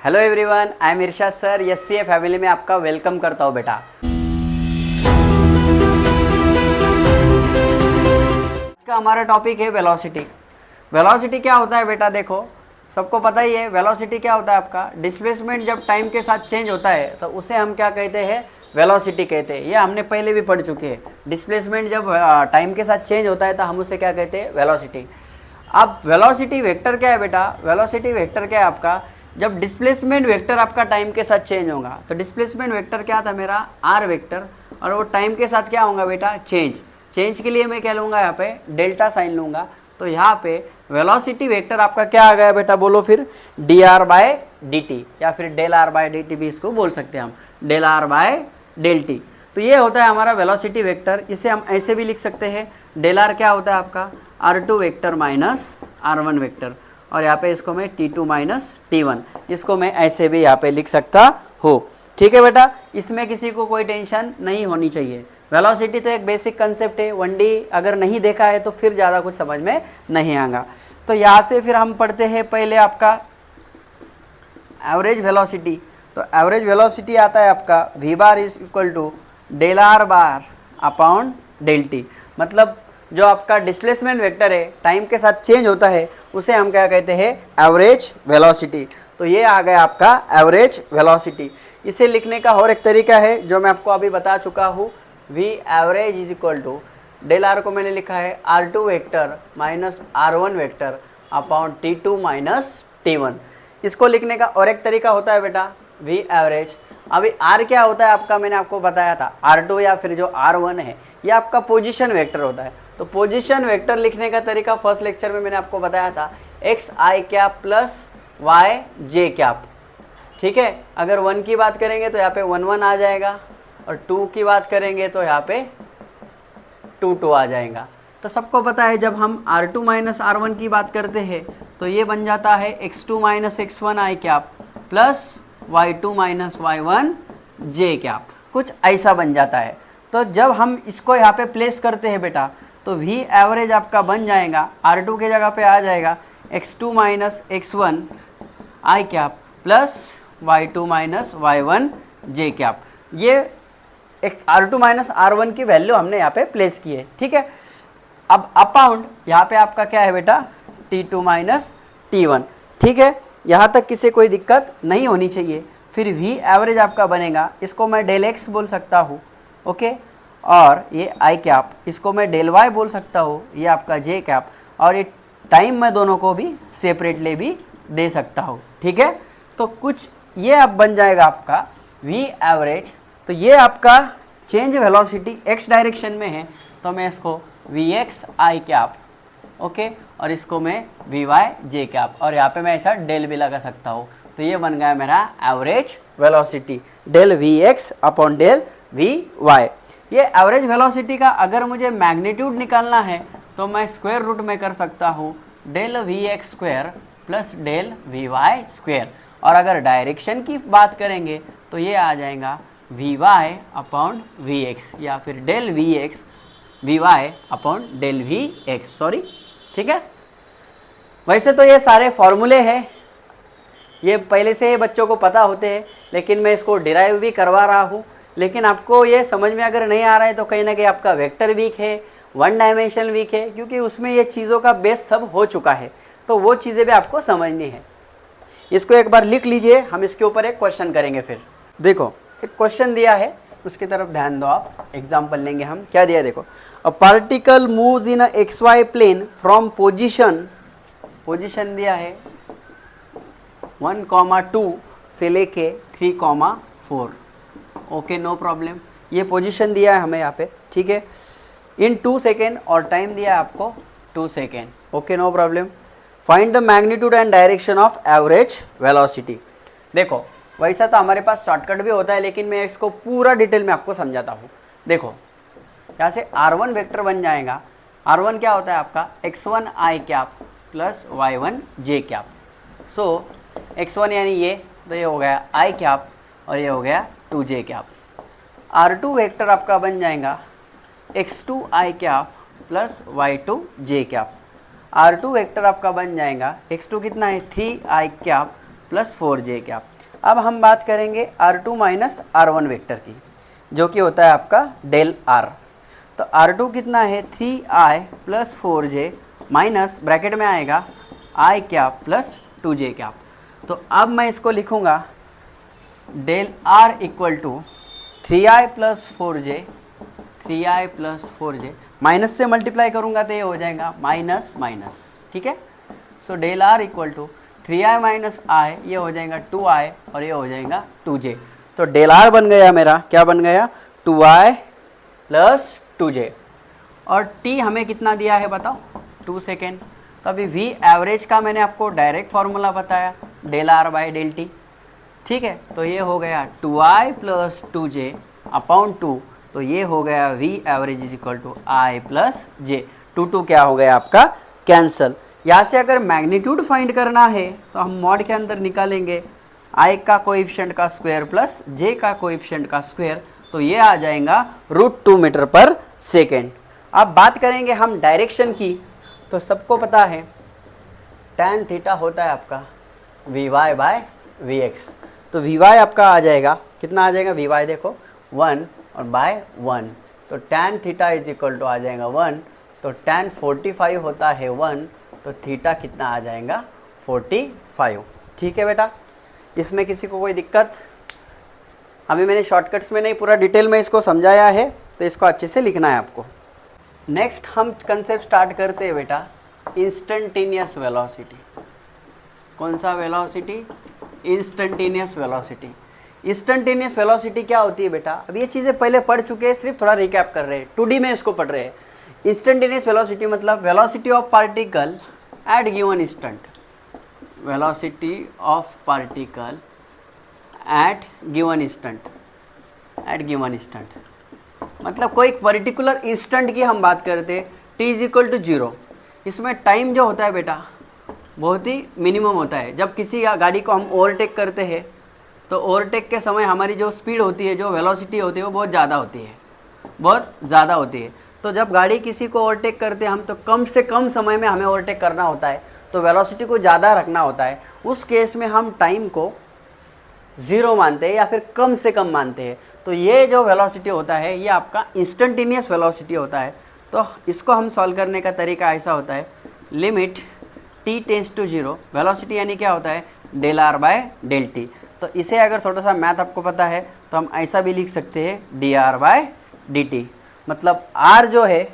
Hello everyone, I am Irshad sir. SCA family में आपका welcome करता हूँ बेटा। आज का हमारा टॉपिक है वेलोसिटी। वेलोसिटी क्या होता है बेटा? देखो, सबको पता ही है वेलोसिटी क्या होता है आपका। डिस्प्लेसमेंट जब टाइम के साथ चेंज होता है तो उसे हम क्या कहते हैं? वेलोसिटी कहते हैं। ये हमने पहले भी पढ़ चुके हैं। डिस्प्लेसमेंट जब टाइम के साथ चेंज होता है तो हम उसे क्या कहते हैं? वेलोसिटी। अब वेलोसिटी वेक्टर क्या है बेटा? वेलोसिटी वेक्टर क्या है आपका? जब डिस्प्लेसमेंट वेक्टर आपका टाइम के साथ चेंज होगा तो डिस्प्लेसमेंट वेक्टर क्या था मेरा? आर वेक्टर, और वो टाइम के साथ क्या होगा बेटा? चेंज के लिए मैं क्या लूँगा? यहाँ पे डेल्टा साइन लूँगा। तो यहाँ पे वेलोसिटी वेक्टर आपका क्या आ गया बेटा? बोलो फिर, d r by d t, या फिर del r by d t भी इसको बोल सकते हैं हम, del r by del t. तो ये होता है हमारा वेलोसिटी वेक्टर। इसे हम ऐसे भी लिख सकते हैं, डेल आर क्या होता है आपका? R two vector minus r one vector, और यहाँ पे इसको मैं T2 माइनस T1, इसको मैं ऐसे भी यहाँ पे लिख सकता हूँ। ठीक है बेटा, इसमें किसी को कोई टेंशन नहीं होनी चाहिए। वेलोसिटी तो एक बेसिक कंसेप्ट है, 1D अगर नहीं देखा है तो फिर ज़्यादा कुछ समझ में नहीं आएगा। तो यहाँ से फिर हम पढ़ते हैं पहले आपका एवरेज वेलोसिटी। तो एवरेज वेलोसिटी आता है आपका V bar is equal to del r bar upon del t. मतलब जो आपका डिस्प्लेसमेंट वेक्टर है टाइम के साथ चेंज होता है उसे हम क्या कहते हैं? Average velocity. तो ये आ गया आपका एवरेज वेलोसिटी। इसे लिखने का और एक तरीका है जो मैं आपको अभी बता चुका हूँ। V average is equal to del r को मैंने लिखा है R2 vector minus R1 vector upon T2 minus T1। इसको लिखने का और एक तरीका होता है बेटा, वी एवरेज। अभी R क्या होता है आपका? मैंने आपको बताया था R2 या फिर जो R1 है ये आपका पोजीशन वेक्टर होता है। तो पोजीशन वेक्टर लिखने का तरीका फर्स्ट लेक्चर में मैंने आपको बताया था, x i cap plus Y J cap. ठीक है, अगर 1 की बात करेंगे तो यहाँ पे 1 1 आ जाएगा, और 2 की बात करेंगे तो यहाँ पे 2 2 आ जाएगा। तो सबको पता है जब हम R2 माइनस R1 की बात करते हैं तो ये बन जाता है x2 minus x1 i cap plus y2 minus y1 j cap, कुछ ऐसा बन जाता है। तो जब हम इसको यहाँ पे प्लेस करते हैं बेटा तो V एवरेज आपका बन जाएगा, R2 के जगह पे आ जाएगा x2 minus x1 i cap plus y2 minus y1 j cap. ये R2 माइनस R1 की वैल्यू हमने यहाँ पे प्लेस की है। ठीक है, अब अपाउंड यहाँ पे आपका क्या है बेटा? T2 minus T1। ठीक है, यहाँ तक किसी कोई दिक्कत नहीं होनी चाहिए। फिर V एवरेज आपका बनेगा, इसको मैं डेल x बोल सकता हूँ, ओके, और ये आई कैप इसको मैं डेल वाई बोल सकता हूँ, ये आपका जे कैप, और ये टाइम मैं दोनों को भी सेपरेटली भी दे सकता हूँ। ठीक है, तो कुछ ये अब बन जाएगा आपका वी एवरेज। तो ये आपका चेंज वेलोसिटी एक्स डायरेक्शन में है तो मैं इसको v x i cap, okay, और इसको मैं वी वाई जे कैप, और यहाँ पे मैं ऐसा डेल भी लगा सकता हूँ। तो ये बन गया मेरा average velocity, del v x upon del v y. ये एवरेज वेलोसिटी का अगर मुझे मैग्नीट्यूड निकालना है तो मैं स्क्वायर रूट में कर सकता हूँ del v x square plus del v y square, और अगर डायरेक्शन की बात करेंगे तो ये आ जाएगा v y upon v x, या फिर del v x v y upon del v x, sorry. ठीक है, वैसे तो ये सारे फॉर्मूले हैं, ये पहले से ही बच्चों को पता होते हैं, लेकिन मैं इसको डिराइव भी करवा रहा हूँ। लेकिन आपको ये समझ में अगर नहीं आ रहा है तो कहीं ना कहीं आपका वेक्टर वीक है, वन डायमेंशन वीक है, क्योंकि उसमें ये चीज़ों का बेस सब हो चुका है। तो वो चीज़ें भी आपको समझनी है। इसको एक बार लिख लीजिए, हम इसके ऊपर एक क्वेश्चन करेंगे। फिर देखो, एक क्वेश्चन दिया है, उसकी तरफ ध्यान दो आप। एग्जाम्पल लेंगे हम, क्या दिया है देखो, a particle moves in a x y plane from position दिया है 1,2 से लेके 3,4। Okay, no problem. ये पोजीशन दिया है हमें यहाँ पे, ठीक है, इन 2 सेकेंड, और टाइम दिया है आपको 2 second. Okay, no problem. Find the magnitude and direction of average velocity. देखो, वैसा तो हमारे पास शॉर्टकट भी होता है, लेकिन मैं इसको पूरा डिटेल में आपको समझाता हूँ। देखो, यहाँ से R1 वेक्टर बन जाएगा। R1 क्या होता है आपका? x1 i cap plus y1 j cap. So x1 यानी ये, तो ये हो गया आई कैप, और ये हो गया 2 जे कैप। R2 वेक्टर आपका बन जाएगा x2 आई कैप प्लस y2 जे कैप। R2 वेक्टर आपका बन जाएगा x2 कितना है? 3 आई कैप प्लस 4j कैप। अब हम बात करेंगे R2 माइनस R1 वेक्टर की, जो कि होता है आपका डेल R। तो R2 कितना है 3i plus 4j minus bracket में आएगा i cap plus 2j cap. तो अब मैं इसको लिखूंगा del R equal to 3i plus 4j, 3i plus 4j minus से मल्टीप्लाई करूंगा तो ये हो जाएगा माइनस माइनस, ठीक है। So del R equal to 3i minus i, ये हो जाएगा 2i और ये हो जाएगा 2j। तो डेल R बन गया मेरा, क्या बन गया 2i प्लस 2j। और t हमें कितना दिया है बताओ 2 सेकेंड। तो अभी v एवरेज का मैंने आपको डायरेक्ट फार्मूला बताया del R by del t, ठीक है। तो ये हो गया 2i प्लस 2j अपॉन 2, तो ये हो गया v average is equal to i plus j। 2 क्या हो गया आपका कैंसल। यहाँ से अगर मैग्नीट्यूड फाइंड करना है तो हम मॉड के अंदर निकालेंगे i का कोएफिशिएंट का स्क्वायर प्लस j का कोएफिशिएंट का स्क्वायर, तो ये आ जाएगा √2 मीटर पर सेकेंड। अब बात करेंगे हम डायरेक्शन की, तो सबको पता है tan थीटा होता है आपका vy बाय vx। तो vy आपका आ जाएगा, कितना आ जाएगा vy देखो 1 और बाय 1, तो tan theta is equal to आ जाएगा 1, तो tan 45 होता है 1, तो थीटा कितना आ जाएगा 45। ठीक है बेटा, इसमें किसी को कोई दिक्कत? अभी मैंने शॉर्टकट्स में नहीं, पूरा डिटेल में इसको समझाया है, तो इसको अच्छे से लिखना है आपको। नेक्स्ट हम कंसेप्ट स्टार्ट करते हैं बेटा इंस्टेंटेनियस वेलोसिटी। कौन सा velocity? Instantaneous velocity. Instantaneous velocity क्या होती है बेटा? अब ये चीज़ें पहले पढ़ चुके हैं, सिर्फ थोड़ा रिकैप कर रहे हैं, 2D में इसको पढ़ रहे हैं। इंस्टेंटेनियस वेलोसिटी मतलब velocity of particle at given instant, velocity of particle at given instant, at given instant मतलब कोई पर्टिकुलर इंस्टेंट की हम बात करते हैं, t इज इक्वल टू 0। इसमें टाइम जो होता है बेटा बहुत ही मिनिमम होता है। जब किसी गाड़ी को हम ओवरटेक करते हैं तो ओवरटेक के समय हमारी जो स्पीड होती है, जो वेलोसिटी होती है, वो बहुत ज़्यादा होती है, बहुत ज़्यादा होती है। तो जब गाड़ी किसी को ओवरटेक करते हैं हम, तो कम से कम समय में हमें ओवरटेक करना होता है, तो वेलोसिटी को ज़्यादा रखना होता है। उस केस में हम टाइम को 0 मानते हैं या फिर कम से कम मानते हैं। तो ये जो वेलोसिटी होता है ये आपका इंस्टेंटेनियस वेलोसिटी होता है। तो इसको हम सॉल्व करने का तरीका ऐसा होता है, limit t tends to 0, velocity यानी क्या होता है del R by del t। तो इसे अगर थोड़ा सा मैथ आपको पता है तो हम ऐसा भी लिख सकते हैं dr बाय dt। मतलब r जो है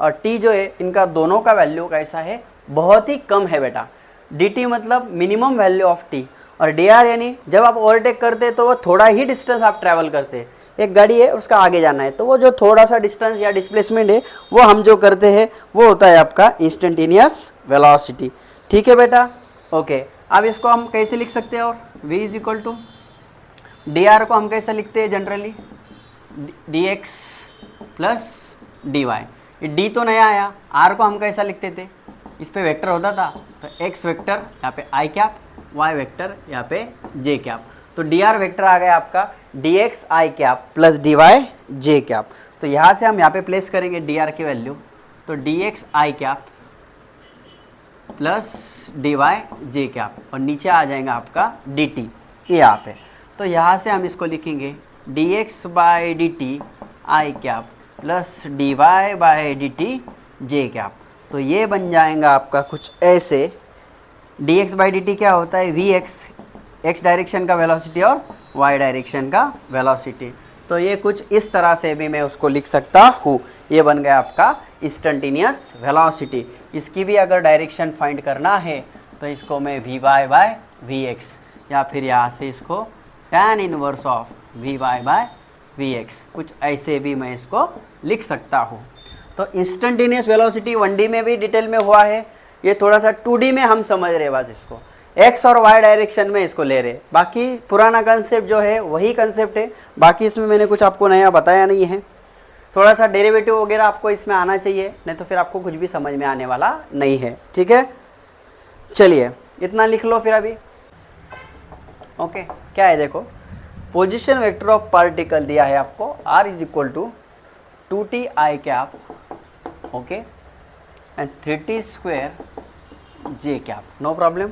और t जो है, इनका दोनों का वैल्यू कैसा है, बहुत ही कम है बेटा। dt मतलब मिनिमम वैल्यू ऑफ t, और dr यानी जब आप ओवरटेक करते हैं तो वो थोड़ा ही डिस्टेंस आप ट्रैवल करते हैं। एक गाड़ी है उसका आगे जाना है, तो वो जो थोड़ा सा डिस्टेंस या डिस्प्लेसमेंट है वो हम जो करते हैं वो होता है आपका इंस्टेंटेनियस वेलोसिटी। ठीक है बेटा, ओके। अब इसको हम कैसे लिख सकते हैं? और v is equal to d r को हम कैसे लिखते हैं जनरली, dx प्लस dy। ये d तो नया आया, r को हम कैसा लिखते थे, इस पे वेक्टर होता था, तो x वेक्टर यहाँ पे i कैप, y वेक्टर यहाँ पे j कैप। तो dr वेक्टर आ गया आपका dx i cap plus dy j cap. तो यहाँ से हम यहाँ पे प्लेस करेंगे dr की वैल्यू, तो dx i cap plus dy j cap, और नीचे आ जाएगा आपका dt ये यहाँ पे। तो यहाँ से हम इसको लिखेंगे dx by dt i cap plus dy by dt j cap. तो ये बन जाएगा आपका कुछ ऐसे, dx बाई dt क्या होता है vx, x डायरेक्शन का वेलोसिटी और y डायरेक्शन का वेलोसिटी। तो ये कुछ इस तरह से भी मैं उसको लिख सकता हूँ। ये बन गया आपका इंस्टेंटेनियस वेलोसिटी। इसकी भी अगर डायरेक्शन फाइंड करना है तो इसको मैं vy बाय vx, या फिर यहाँ से इसको tan inverse of vy by vx, कुछ ऐसे भी मैं इसको लिख सकता हूँ। तो इंस्टेंटेनियस वेलोसिटी 1D में भी डिटेल में हुआ है, ये थोड़ा सा 2D में हम समझ रहे हैं, बस इसको x और y डायरेक्शन में इसको ले रहे। बाकी पुराना कंसेप्ट जो है वही कंसेप्ट है, बाकी इसमें मैंने कुछ आपको नया बताया नहीं है। थोड़ा सा डेरिवेटिव वगैरह आपको इसमें आना चाहिए, नहीं तो फिर आपको कुछ भी समझ में आने वाला नहीं है। ठीक है, चलिए इतना लिख लो फिर अभी। ओके, क्या है देखो, पोजीशन वेक्टर ऑफ पार्टिकल दिया है आपको, r is equal to 2t i cap, okay, and 3t square j cap, no problem.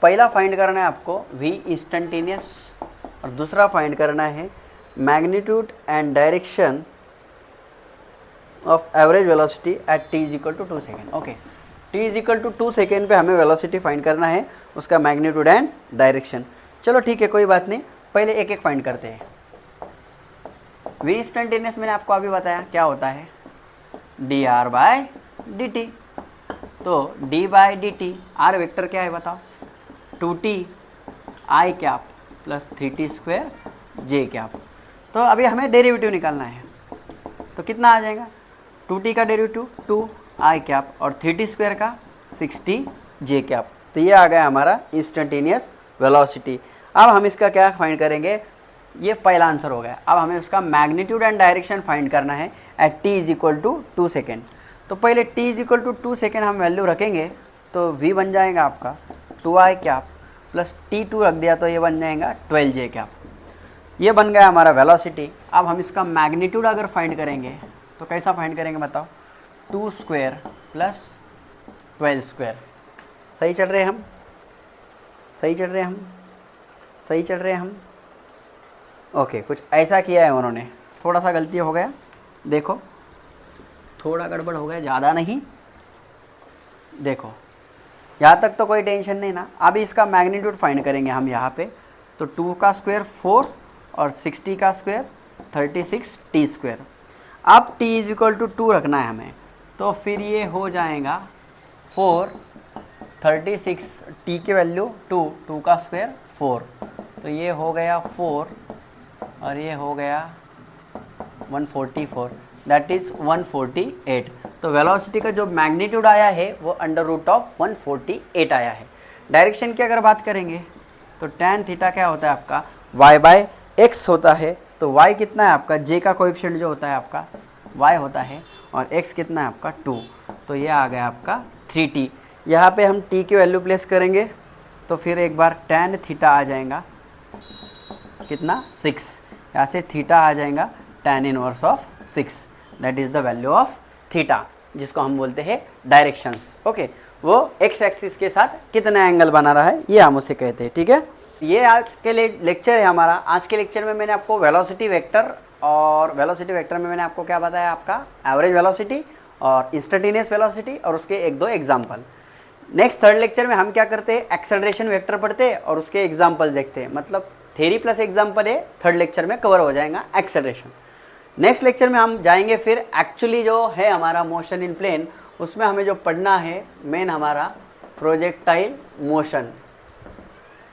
पहला फाइंड करना है आपको v इंस्टेंटेनियस और दूसरा फाइंड करना है magnitude and direction of average velocity at t is equal to 2 second. Okay, t is equal to 2 second पे हमें वेलोसिटी फाइंड करना है, उसका मैग्नीट्यूड एंड डायरेक्शन। चलो ठीक है, कोई बात नहीं, पहले एक एक फाइंड करते हैं। v इंस्टेंटेनियस मैंने आपको अभी बताया क्या होता है, dr बाय dt। तो d by dt, r vector क्या है बताओ, 2t i cap plus 3t square j cap. तो अभी हमें डेरिवेटिव निकालना है, तो कितना आ जाएगा, 2t का डेरिवेटिव 2i कैप और 3t स्क्वायर का 6t j कैप। तो ये आ गया हमारा इंस्टेंटेनियस वेलोसिटी। अब हम इसका क्या फाइंड करेंगे, ये पहला आंसर हो गया। अब हमें उसका मैग्नीट्यूड एंड डायरेक्शन फाइंड करना है at t is equal to 2 second. तो पहले t is equal to 2 second हम वैल्यू रखेंगे, तो v बन जाएगा आपका 2i कैप प्लस t2 रख दिया तो ये बन जाएगा 12j कैप। ये बन गया हमारा वेलोसिटी। अब हम इसका मैग्नीट्यूड अगर फाइंड करेंगे तो कैसा फाइंड करेंगे बताओ, 2 स्क्वायर प्लस 12 स्क्वायर। सही चल रहे हम, सही चल रहे हम, सही चल रहे हम। ओके, कुछ ऐसा किया है उन्होंने, थोड़ा सा गलती हो गया, देखो थोड़ा गड़बड़ हो गया, ज़्यादा नहीं। देखो यहाँ तक तो कोई टेंशन नहीं ना। अभी इसका मैग्नीट्यूड फाइंड करेंगे हम यहाँ पे, तो 2 का स्क्वायर 4 और 60 का स्क्वायर 36 t स्क्वायर। अब t इज इक्वल टू 2 रखना है हमें, तो फिर ये हो जाएगा 4 36 t की वैल्यू 2 का स्क्वायर 4, तो ये हो गया 4 और ये हो गया 144, दैट इज़ 148। तो वेलोसिटी का जो मैग्नीट्यूड आया है वो अंडर रूट ऑफ 148 आया है। डायरेक्शन की अगर बात करेंगे तो tan थीटा क्या होता है आपका, y बाय x होता है। तो y कितना है आपका, j का कोएफिशिएंट जो होता है आपका y होता है, और x कितना है आपका 2, तो ये आ गया आपका 3t। यहाँ पे हम t की वैल्यू प्लेस करेंगे तो फिर एक बार tan थीटा आ जाएगा कितना 6, यहाँ से थीटा आ जाएगा tan inverse of 6, that is the value of theta, जिसको हम बोलते हैं डायरेक्शंस। ओके, वो x एक्सिस के साथ कितना एंगल बना रहा है ये हम उसे कहते हैं। ठीक है, ये आज के लेक्चर है हमारा। आज के लेक्चर में मैंने आपको वेलोसिटी वेक्टर, और वेलोसिटी वेक्टर में मैंने आपको क्या बताया, आपका एवरेज वेलोसिटी और इंस्टेंटेनियस वेलोसिटी और उसके एक दो एग्जाम्पल। नेक्स्ट थर्ड लेक्चर में हम क्या करते हैं, एक्सेलरेशन वेक्टर पढ़ते हैं और उसके एग्जाम्पल देखते हैं। मतलब थ्योरी प्लस एग्जाम्पल है, थर्ड लेक्चर में कवर हो जाएगा एक्सेलरेशन। नेक्स्ट लेक्चर में हम जाएंगे फिर एक्चुअली जो है हमारा मोशन इन प्लेन, उसमें हमें जो पढ़ना है मेन हमारा प्रोजेक्टाइल मोशन।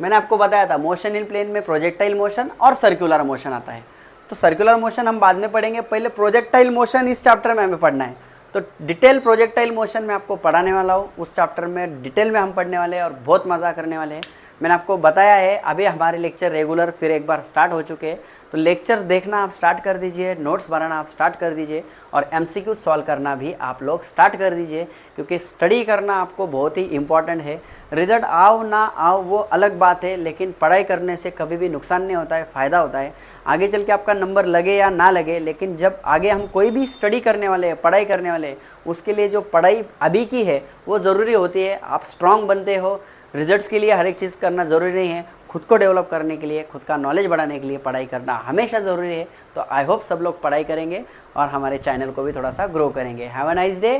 मैंने आपको बताया था मोशन इन प्लेन में प्रोजेक्टाइल मोशन और सर्कुलर मोशन आता है। तो सर्कुलर मोशन हम बाद में पढ़ेंगे, पहले प्रोजेक्टाइल मोशन इस चैप्टर में हमें पढ़ना है। तो डिटेल प्रोजेक्टाइल मोशन में आपको पढ़ाने वाला हूँ, उस चैप्टर में डिटेल में हम पढ़ने वाले हैं और बहुत मज़ा करने वाले हैं। मैंने आपको बताया है, अभी हमारे लेक्चर रेगुलर फिर एक बार स्टार्ट हो चुके हैं, तो लेक्चर्स देखना आप स्टार्ट कर दीजिए, नोट्स बनाना आप स्टार्ट कर दीजिए और MCQ सॉल्व करना भी आप लोग स्टार्ट कर दीजिए, क्योंकि स्टडी करना आपको बहुत ही इंपॉर्टेंट है। रिजल्ट आओ ना आओ वो अलग बात है, लेकिन पढ़ाई करने से कभी भी नुकसान नहीं होता है, फ़ायदा होता है। आगे चल के आपका नंबर लगे या ना लगे, लेकिन जब आगे हम कोई भी स्टडी करने वाले हैं, पढ़ाई करने वाले हैं, उसके लिए जो पढ़ाई अभी की है वो ज़रूरी होती है। आप स्ट्रॉन्ग बनते हो, रिजल्ट्स के लिए हर एक चीज़ करना ज़रूरी नहीं है, खुद को डेवलप करने के लिए, खुद का नॉलेज बढ़ाने के लिए पढ़ाई करना हमेशा ज़रूरी है। तो आई होप सब लोग पढ़ाई करेंगे और हमारे चैनल को भी थोड़ा सा ग्रो करेंगे। Have a nice day,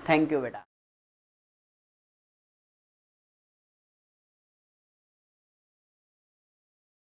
thank you बेटा।